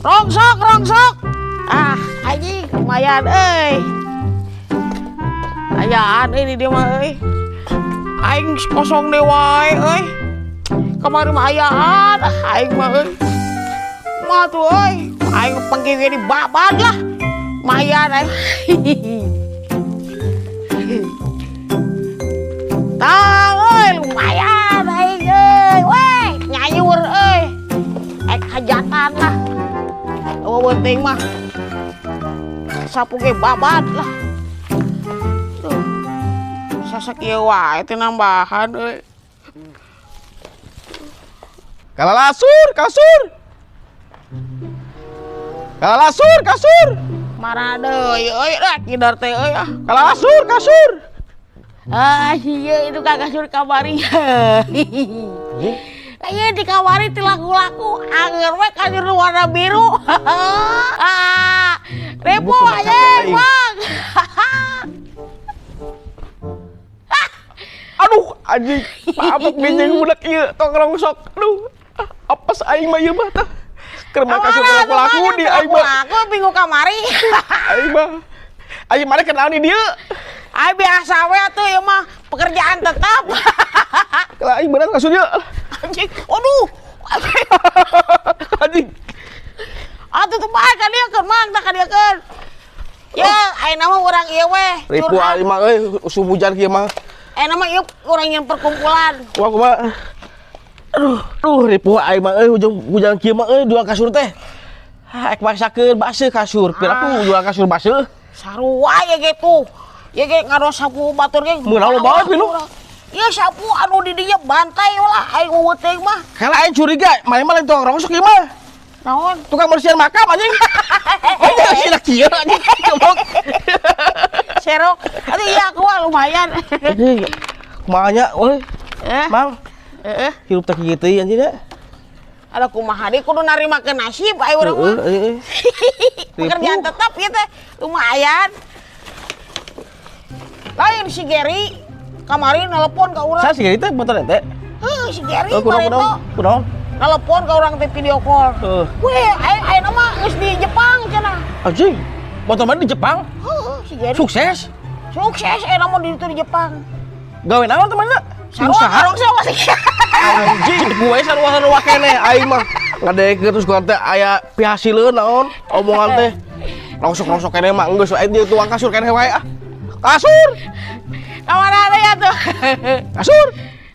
Rongsok. Ah, anjing lumayan ayaan ini dia mah aing kosong deh wae kemarin mah ayaan aing mah mah tuh aing penggiwe di babat lah mayan tang lumayan aing weh nyayur hajatan lah penting mah sapu ge babat lah tuh sasakieu wae teh nambahan Kalalasur kasur marah deui dah kidar teh Kalalasur kasur iya itu kak kasur kamari kayaknya di kamari ti laku-laku anger we kasur warna biru repo aja bang aduh anjing papak benjeng budak ieu tong rongsok aduh apes aing mah ieu mah tah keur mah kasur laku-laku di aing mah aku bingung kamari aing mah kenal di dieu biasa we atuh ieu mah pekerjaan tetap kalau aing bener kasur dieu anjing aduh anjing atuh teu bae ka dieu keun mang tah ka dieu keun ya ayeuna mah urang ieu we ripu aing mah usum hujan kieu mah ayeuna mah ieu urang yang perkumpulan wah kumaha aduh ripuh aing mah hujan kieu mah jual kasur teh ek maksakeun baseuh kasur piraku jual kasur baseuh sarua ya gitu ya ge ngaros sapu batur ge meunang lo banget pilu ieu sapu anu di dieu bantai ulah aing ngeuweuteuing mah kalau aing curiga mane mah lain tukang rongsok ieu mah naon tukang bersihan makam anjing oh sila kieu anjing ngomong serok aduh iya aku lumayan anjing kumaha nya euy mang hirup teh kieu teh anjing nya ada kumaha deui kudu narimakeun nasib aya urang mah pekerjaan tetap ieu teh lumayan lain si Geri kemarin nelpon ka urang saya si Geri teh motor teh si Geri kunaon nelpon ka urang teh video call weh ayeuna mah geus di Jepang cenah anjing motor mana di Jepang si Geri sukses ayeuna mah di Jepang gawe naon temanna sarua anjing gue sarua keneh aing mah ngadekeun terus gua teh aya pihasileun naon omongan teh rongsok keneh mah geus wae di tukang kasur keneh wae kasur kamana aya tuh kasur